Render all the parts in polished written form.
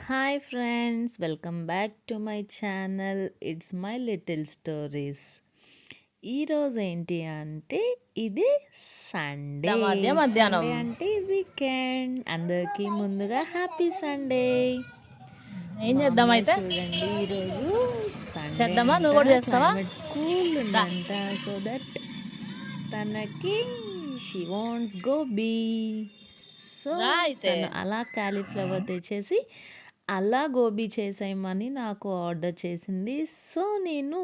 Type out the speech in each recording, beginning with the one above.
Hi friends, welcome back to my channel. It's my little stories. ఈరోజు ఏంటి అంటే ఇది సండే. మధ్య మధ్యాహ్నం సండే అంటే వీకెండ్. అందరికీ ముందుగా హ్యాపీ సండే. ఏం మా చేద్దాం అమ్మాయి అయితే చూడండి, ఈరోజు సండే చేద్దామా? అంట, నువ్వు కూడా చేస్తావా? క్లైమేట్ కూల్ రా. ఉందంట. సో దట్ తనకి షీ వాంట్స్ గోబీ. సో రా అయితే తను అలా కాలీఫ్లవర్ తెచ్చేసి అలా గోబీ చేసేయమని నాకు ఆర్డర్ చేసింది. సో నేను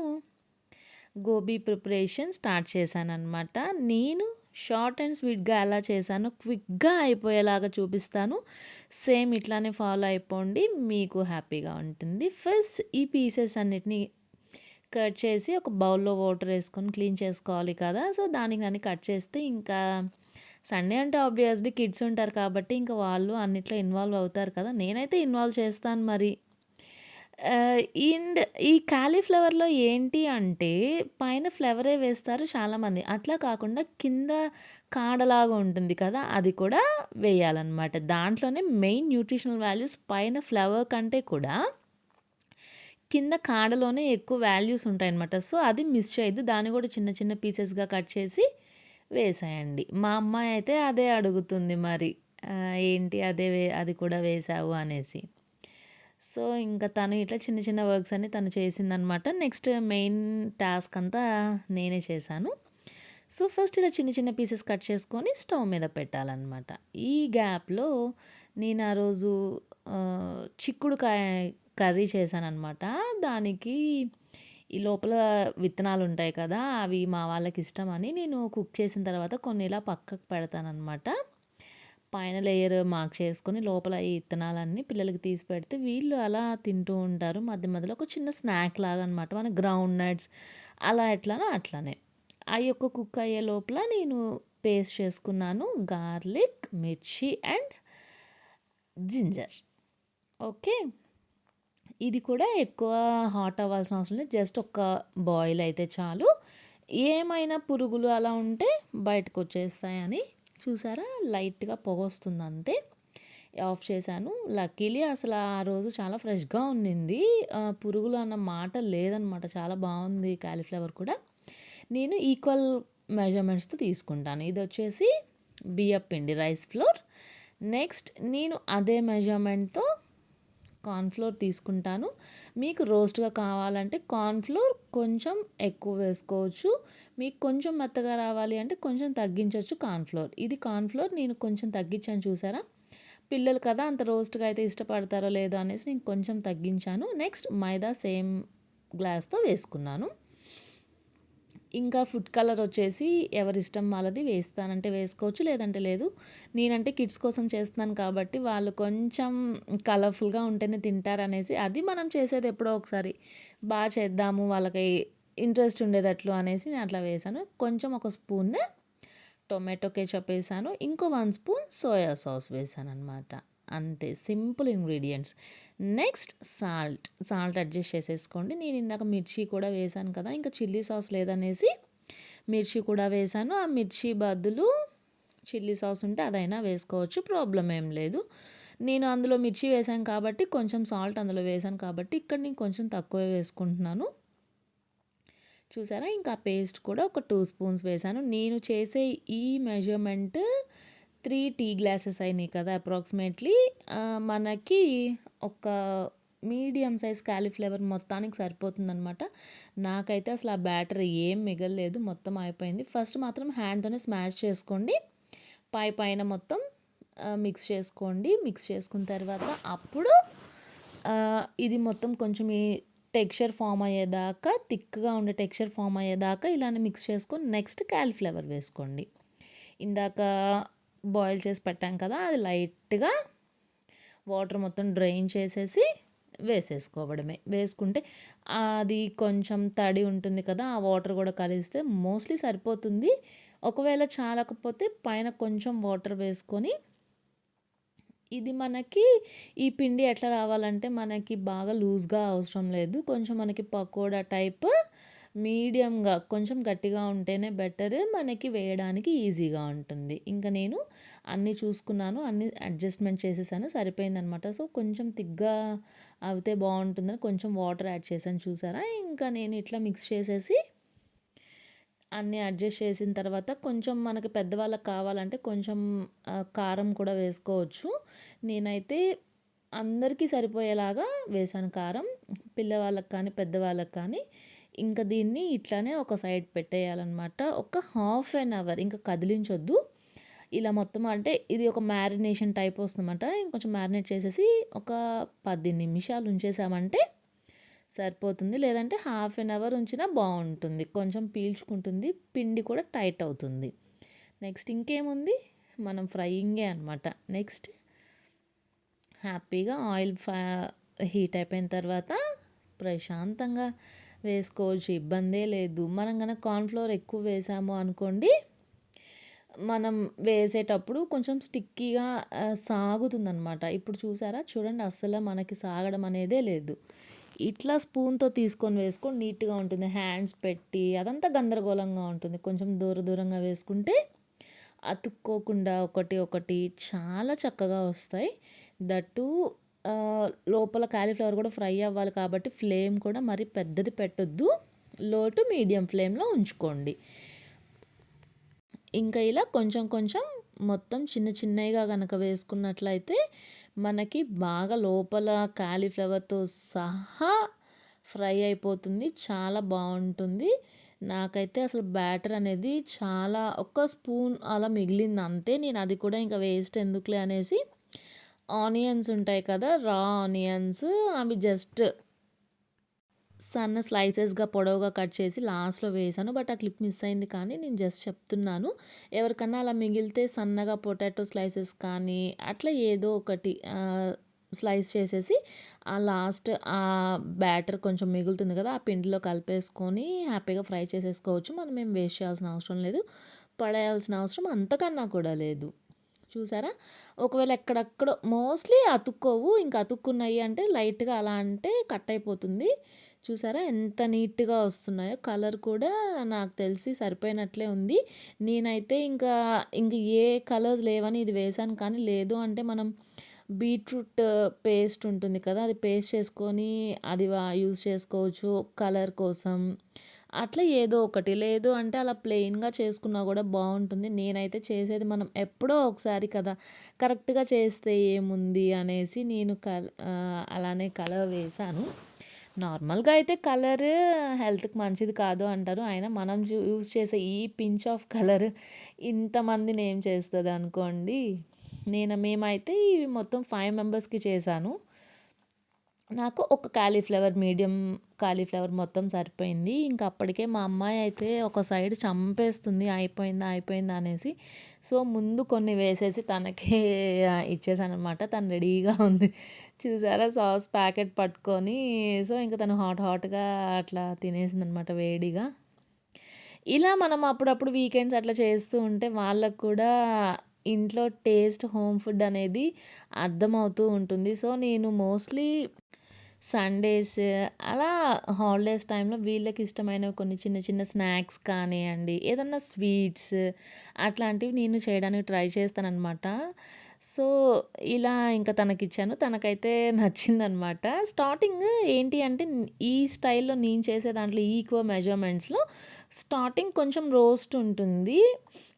గోబీ ప్రిపరేషన్ స్టార్ట్ చేశాననమాట. నేను షార్ట్ అండ్ స్వీట్‌గా ఎలా చేశానో క్విక్‌గా అయిపోయేలాగా చూపిస్తాను. సేమ్ ఇట్లానే ఫాలో అయిపోండి. మీకు హ్యాపీగా ఉంటుంది. ఫస్ట్ ఈ పీసెస్ అన్నిటిని కట్ చేసి ఒక బౌల్‌లో వాటర్ ఏసుకొని క్లీన్ చేసుకోవాలి కదా! సో దానికి దాన్ని కట్ చేస్తే ఇంకా సండే అంటే ఆబ్వియస్లీ కిడ్స్ ఉంటారు కాబట్టి ఇంకా వాళ్ళు అన్నిట్లో ఇన్వాల్వ్ అవుతారు కదా! నేనైతే ఇన్వాల్వ్ చేస్తాను మరి. అండ్ ఈ కాలీఫ్లవర్‌లో ఏంటి అంటే పైన ఫ్లవరే వేస్తారు చాలామంది. అట్లా కాకుండా కింద కాడలాగా ఉంటుంది కదా! అది కూడా వేయాలన్నమాట. దాంట్లోనే మెయిన్ న్యూట్రిషనల్ వాల్యూస్ పైన ఫ్లవర్ కంటే కూడా కింద కాడలోనే ఎక్కువ వాల్యూస్ ఉంటాయన్నమాట. సో అది మిస్ చేయొద్దు. దాన్ని కూడా చిన్న చిన్న పీసెస్‌గా కట్ చేసి వేసేయండి. మా అమ్మాయి అయితే అదే అడుగుతుంది మరి. ఏంటి అది కూడా వేశావు అనేసి. సో, ఇంక తను ఇట్లా చిన్న చిన్న వర్క్స్ అన్నీ తను చేసిందనమాట. నెక్స్ట్ మెయిన్ టాస్క్ అంతా నేనే చేశాను. సో, ఫస్ట్ ఇలా చిన్న చిన్న పీసెస్ కట్ చేసుకొని స్టవ్ మీద పెట్టాలనమాట. ఈ గ్యాప్‌లో నేను ఆ రోజు చిక్కుడుకాయ కర్రీ చేశాననమాట. దానికి ఈ లోపల విత్తనాలుంటాయి కదా! అవి మా వాళ్ళకిష్టమని నేను కుక్ చేసిన తర్వాత కొన్ని ఇలా పక్కకు పెడతాననమాట. పైన లేయర్ మార్క్ చేసుకొని లోపల ఈ ఇత్తనాలన్నీ పిల్లలకి తీసి పెడితే వీళ్ళు అలా తింటూ ఉంటారు. మధ్య మధ్యలో ఒక చిన్న స్నాక్ లాగా అనమాట. మన గ్రౌండ్ నట్స్ అలా ఎట్లానో అట్లానే. అయి ఒక కుక్ అయ్యే లోపల నేను పేస్ట్ చేసుకున్నాను గార్లిక్, మిర్చి అండ్ జింజర్. ఓకే. ఇది కూడా ఎక్కువ హాట్ అవ్వాల్సిన అవసరం లేదు. జస్ట్ ఒక్క బాయిల్ అయితే చాలు. ఏమైనా పురుగులు అలా ఉంటే బయటకొచ్చేస్తాయని. చూసారా? లైట్‌గా పొగొస్తుంది అంతే. ఆఫ్ చేశాను. లక్కీలీ అసల ఆ రోజు చాలా ఫ్రెష్‌గా ఉన్నింది. పురుగులు అన్న మాట లేదనమాట. చాలా బావుంది కాలీఫ్లవర్ కూడా. నేను ఈక్వల్ మెజర్‌మెంట్స్‌తో తీసుకుంటాను. ఇదొచ్చేసి బియ్యపిండి రైస్ ఫ్లోర్. నెక్స్ట్ నేను అదే మెజర్‌మెంట్‌తో కార్న్‌ఫ్లోర్ తీసుకుంటాను. మీకు రోస్ట్‌గా కావాలంటే కార్న్‌ఫ్లోర్ కొంచెం ఎక్కువ వేసుకోవచ్చు. మీకు కొంచెం మెత్తగా రావాలి అంటే కొంచెం తగ్గించొచ్చు కార్న్‌ఫ్లోర్. ఇది కార్న్‌ఫ్లోర్ నేను కొంచెం తగ్గించాను చూసారా? పిల్లలు కదా! అంత రోస్ట్‌గా అయితే ఇష్టపడతారో లేదో అనేసి నేను కొంచెం తగ్గించాను. నెక్స్ట్ మైదా సేమ్ గ్లాస్‌తో వేసుకున్నాను. ఇంకా ఫుడ్ కలర్ వచ్చేసి ఎవరిష్టం వాళ్ళది. వేస్తానంటే వేసుకోవచ్చు, లేదంటే లేదు. నేనంటే కిడ్స్ కోసం చేస్తున్నాను కాబట్టి వాళ్ళు కొంచెం కలర్‌ఫుల్‌గా ఉంటేనే తింటారనేసి అది మనం చేసేది ఎప్పుడో ఒకసారి. చేద్దాము వాళ్ళకి ఇంట్రెస్ట్ ఉండేటట్లు అనేసి నేను అట్లా వేశాను. కొంచెం ఒక స్పూన్ టొమాటో కెచప్ వేశాను. ఇంకో 1 స్పూన్ సోయా సాస్ వేశాననమాట. అంతే simple ingredients. Next salt adjust చేసేసుకోండి. నేను ఇందాక మిర్చి కూడా వేశాను కదా! ఇంకా చిల్లీ సాస్ లేదనేసి మిర్చి కూడా వేశాను. ఆ మిర్చి బదులు చిల్లీ సాస్ ఉంటే అదైనా వేసుకోవచ్చు. ప్రాబ్లమ్ ఏం లేదు. నేను అందులో మిర్చి వేశాను కాబట్టి కొంచెం సాల్ట్ అందులో వేశాను కాబట్టి ఇక్కడ నేను కొంచెం తక్కువే వేసుకుంటున్నాను. చూసారా? ఇంకా పేస్ట్ కూడా ఒక 2 స్పూన్స్ వేశాను. నేను చేసే ఈ మెజర్‌మెంట్ 3 టీ గ్లాసెస్ అయినాయి కదా! అప్రాక్సిమేట్‌లీ మనకి ఒక మీడియం సైజ్ కాలీఫ్లవర్ మొత్తానికి సరిపోతుందనమాట. నాకైతే అసలు ఆ బ్యాటర్ ఏం మిగలలేదు. మొత్తం అయిపోయింది. ఫస్ట్ మాత్రం హ్యాండ్‌తోనే స్మాష్ చేసుకోండి. పైన మొత్తం మిక్స్ చేసుకోండి. మిక్స్ చేసుకున్న తర్వాత అప్పుడు ఇది మొత్తం కొంచెం ఈ టెక్స్చర్ ఫామ్ అయ్యేదాకా థిక్‌గా ఉండే టెక్స్చర్ ఫామ్ అయ్యేదాకా ఇలానే మిక్స్ చేసుకొని నెక్స్ట్ కాలీఫ్లవర్ వేసుకోండి. ఇందాక బాయిల్ చేసి పెట్టాం కదా! అది లైట్‌గా వాటర్ మొత్తం డ్రైన్ చేసేసి వేసేసుకోవడమే. వేసుకుంటే అది కొంచెం తడి ఉంటుంది కదా! ఆ వాటర్ కూడా కలిస్తే మోస్ట్‌లీ సరిపోతుంది. ఒకవేళ చాలకపోతే పైన కొంచెం వాటర్ వేసుకొని ఇది మనకి ఈ పిండి ఎట్లా రావాలంటే మనకి బాగా లూజ్‌గా అవసరం లేదు. కొంచెం మనకి పకోడా టైప్ మీడియంగా కొంచెం గట్టిగా ఉంటేనే బెటర్. మనకి వేయడానికి ఈజీగా ఉంటుంది. ఇంక నేను అన్నీ చూసుకున్నాను. అన్నీ అడ్జస్ట్‌మెంట్ చేసేసాను. సరిపోయిందనమాట. సో, కొంచెం తిగ్గా అవుతే బావుంటుందని కొంచెం వాటర్ యాడ్ చేశాను చూసారా? ఇంకా నేను ఇట్లా మిక్స్ చేసేసి అన్నీ అడ్జస్ట్ చేసిన తర్వాత కొంచెం మనకి పెద్దవాళ్ళకి కావాలంటే కొంచెం కారం కూడా వేసుకోవచ్చు. నేనైతే అందరికీ సరిపోయేలాగా వేశాను కారం. పిల్లవాళ్ళకి కానీ, పెద్దవాళ్ళకి కానీ. ఇంక దీన్ని ఇట్లానే ఒక సైడ్ పెట్టేయాలనమాట. ఒక హాఫ్ ఎన్ అవర్ ఇంక కదిలించొద్దు. ఇలా మొత్తం అంటే ఇది ఒక మ్యారినేషన్ టైప్ వస్తుందన్నమాట. ఇంకొంచెం మ్యారినేట్ చేసేసి ఒక 10 నిమిషాలు ఉంచేసామంటే సరిపోతుంది. లేదంటే హాఫ్ ఎన్ అవర్ ఉంచినా బావుంటుంది. కొంచెం పీల్చుకుంటుంది. పిండి కూడా టైట్ అవుతుంది. నెక్స్ట్ ఇంకేముంది? మనం ఫ్రైయింగే అనమాట. నెక్స్ట్ హ్యాపీగా ఆయిల్ హీట్ అయిపోయిన తర్వాత ప్రశాంతంగా వేసుకోవచ్చు. ఇబ్బందే లేదు. మనం గనక కార్న్‌ఫ్లోర్ ఎక్కువ వేసాము అనుకోండి, మనం వేసేటప్పుడు కొంచెం స్టిక్కీగా సాగుతుందనమాట. ఇప్పుడు చూసారా? చూడండి అస్సలు మనకి సాగడం అనేదే లేదు. ఇట్లా స్పూన్‌తో తీసుకొని వేసుకొని నీట్‌గా ఉంటుంది. హ్యాండ్స్ పెట్టి అదంతా గందరగోళంగా ఉంటుంది. కొంచెం దూరంగా వేసుకుంటే అతుక్కోకుండా ఒకటి ఒకటి చాలా చక్కగా వస్తాయి. దట్టు లోపల కాలీఫ్లవర్ కూడా ఫ్రై అవ్వాలి కాబట్టి ఫ్లేమ్ కూడా మరి పెద్దది పెట్టొద్దు. లో టు మీడియం ఫ్లేమ్‌లో ఉంచుకోండి. ఇంకా ఇలా కొంచెం కొంచెం మొత్తం చిన్నగా గనక వేసుకున్నట్లయితే మనకి బాగా లోపల కాలీఫ్లవర్‌తో సహా ఫ్రై అయిపోతుంది. చాలా బావుంటుంది. నాకైతే అసలు బ్యాటర్ అనేది చాలా ఒక్క స్పూన్ అలా మిగిలింది అంతే. నేను అది కూడా ఇంకా వేస్ట్ ఎందుకులే అనేసి ఆనియన్స్ ఉంటాయి కదా! రా ఆనియన్స్ అవి జస్ట్ సన్న స్లైసెస్‌గా పొడవుగా కట్ చేసి లాస్ట్‌లో వేశాను. బట్ ఆ క్లిప్ మిస్ అయింది కానీ నేను జస్ట్ చెప్తున్నాను. ఎవరికన్నా అలా మిగిలితే సన్నగా పొటాటో స్లైసెస్ కానీ అట్లా ఏదో ఒకటి స్లైస్ చేసేసి ఆ లాస్ట్ బ్యాటర్ కొంచెం మిగులుతుంది కదా! ఆ పిండిలో కలిపేసుకొని హ్యాపీగా ఫ్రై చేసేసుకోవచ్చు. మనం ఏం వేస్ట్ చేయాల్సిన అవసరం లేదు. పడేయాల్సిన అవసరం అంతకన్నా కూడా లేదు. చూసారా? ఒకవేళ ఎక్కడెక్కడో మోస్ట్‌లీ అతుక్కోవు. ఇంక అతుక్కున్నాయి అంటే లైట్‌గా అలా అంటే కట్ అయిపోతుంది. చూసారా ఎంత నీట్‌గా వస్తున్నాయో. కలర్ కూడా నాకు తెలిసి సరిపోయినట్లే ఉంది. నేనైతే ఇంక ఏ కలర్స్ లేవని ఇది వేశాను కానీ లేదు అంటే మనం బీట్రూట్ పేస్ట్ ఉంటుంది కదా! అది పేస్ట్ చేసుకొని అది యూజ్ చేసుకోవచ్చు కలర్ కోసం. అట్లా ఏదో ఒకటి. లేదు అంటే అలా ప్లెయిన్‌గా చేసుకున్నా గూడా బావుంటుంది. నేనైతే చేసేది మనం ఎప్పుడో ఒకసారి కదా! కరెక్ట్‌గా చేస్తే ఏముంది అనేసి నేను అలానే కలర్ వేశాను. నార్మల్‌గా అయితే కలర్ హెల్త్‌కి మంచిది కాదు అంటారు. అయినా మనం యూజ్ చేసే ఈ పించ్ ఆఫ్ కలర్ ఇంతమందిని ఏం చేస్తదనుకోండి. మేమైతే ఇవి మొత్తం 5 మెంబర్స్‌కి చేశాను. నాకు ఒక మీడియం కాలీఫ్లవర్ మొత్తం సరిపోయింది. ఇంక అప్పటికే మా అమ్మాయి అయితే ఒక సైడ్ చంపేస్తుంది. అయిపోయిందా? అయిపోయిందా? అనేసి. సో, ముందు కొన్ని వేసేసి తనకే ఇచ్చేసాననమాట. తను రెడీగా ఉంది. చూసారా సాస్ ప్యాకెట్ పట్టుకొని. సో, ఇంక తను హాట్‌గా అట్లా తినేసిందనమాట వేడిగా. ఇలా మనం అప్పుడప్పుడు వీకెండ్స్ అట్లా చేస్తూ ఉంటే వాళ్ళకి కూడా ఇంట్లో టేస్ట్ హోమ్ ఫుడ్ అనేది అర్థమవుతూ ఉంటుంది. సో, నేను మోస్ట్‌లీ సండేస్ అలా హాలిడేస్ టైంలో వీళ్ళకి ఇష్టమైనవి కొన్ని చిన్న చిన్న స్నాక్స్ కానియండి, ఏదన్నా స్వీట్స్ అట్లాంటివి నేను చేయడానికి ట్రై చేస్తాననమాట. సో, ఇలా ఇంకా తనకిచ్చాను. తనకైతే నచ్చిందనమాట. స్టార్టింగ్ ఏంటి అంటే ఈ స్టైల్‌లో నేను చేసే దాంట్లో ఈక్వల్ మెజర్‌మెంట్స్‌లో స్టార్టింగ్ కొంచెం రోస్ట్ ఉంటుంది.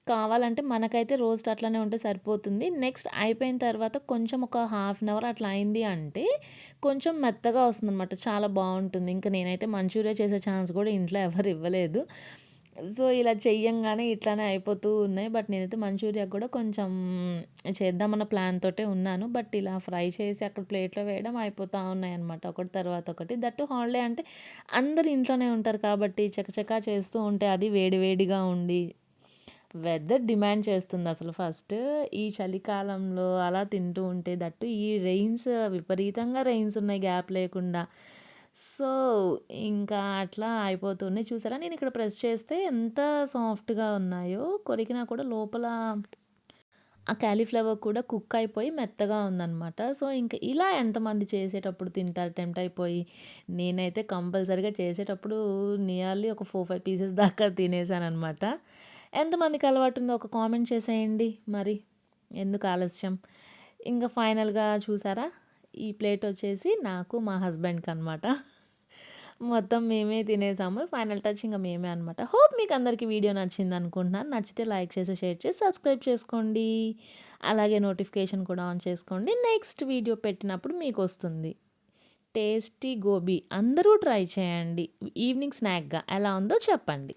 కావాలంటే మనకైతే రోస్ట్ అట్లనే ఉంటే సరిపోతుంది. నెక్స్ట్ అయిపోయిన తర్వాత కొంచెం ఒక హాఫ్ అన్ అవర్ అట్లా అయింది అంటే కొంచెం మెత్తగా వస్తుందనమాట. చాలా బావుంటుంది. ఇంక నేనైతే మంచూరియా చేసే ఛాన్స్ కూడా ఇంట్లో ఎవరు ఇవ్వలేదు. సో, ఇలా చెయ్యంగానే ఇట్లానే అయిపోతూ ఉన్నాయి. బట్ నేనైతే మంచూరియా కూడా కొంచెం చేద్దామన్న ప్లాన్ తోటే ఉన్నాను. బట్ ఇలా ఫ్రై చేసి అక్కడ ప్లేట్‌లో వేయడం అయిపోతా ఉన్నాయన్నమాట. ఒకటి తర్వాత ఒకటి. దట్టు హాలిడే అంటే అందరూ ఇంట్లోనే ఉంటారు కాబట్టి చకచకా చేస్తూ ఉంటే అది వేడి వేడిగా ఉండి వెదర్ డిమాండ్ చేస్తుందసలు ఫస్ట్. ఈ చలికాలంలో అలా తింటూ ఉంటే దట్టు ఈ విపరీతంగా రెయిన్స్ ఉన్నాయి గ్యాప్ లేకుండా. సో, ఇంకా అట్లా అయిపోతున్నాయి. చూసారా నేనిక్కడ ప్రెస్ చేస్తే ఎంత సాఫ్ట్‌గా ఉన్నాయో. కొరికినా కూడా లోపల ఆ కాలీఫ్లవర్ కూడా కుక్ అయిపోయి మెత్తగా ఉందనమాట. సో, ఇంక ఇలా ఎంతమంది చేసేటప్పుడు తింటారు టెంప్ట్ అయిపోయి. నేనైతే కంపల్సరీగా చేసేటప్పుడు నియర్లీ ఒక 4, 5 పీసెస్ దాకా తినేసాననమాట. ఎంతమందికి అలవాటుందో ఒక కామెంట్ చేసేయండి మరి. ఎందుకు ఆలస్యం. ఇంక ఫైనల్‌గా చూసారా? ఈ ప్లేటొచ్చేసి నాకు, మా హస్బెండ్‌కనమాట. మొత్తం మేమే తినేసాము. ఫైనల్ టచ్ ఇంక మేమే అనమాట. హోప్ మీకందరికీ వీడియో నచ్చిందనుకుంటున్నాను. నచ్చితే లైక్ చేసి, షేర్ చేసి, సబ్స్క్రైబ్ చేసుకోండి. అలాగే నోటిఫికేషన్ కూడా ఆన్ చేసుకోండి. నెక్స్ట్ వీడియో పెట్టినప్పుడు మీకొస్తుంది. టేస్టీ గోబీ అందరూ ట్రై చేయండి. ఈవినింగ్ స్నాక్‌గా ఎలా ఉందో చెప్పండి.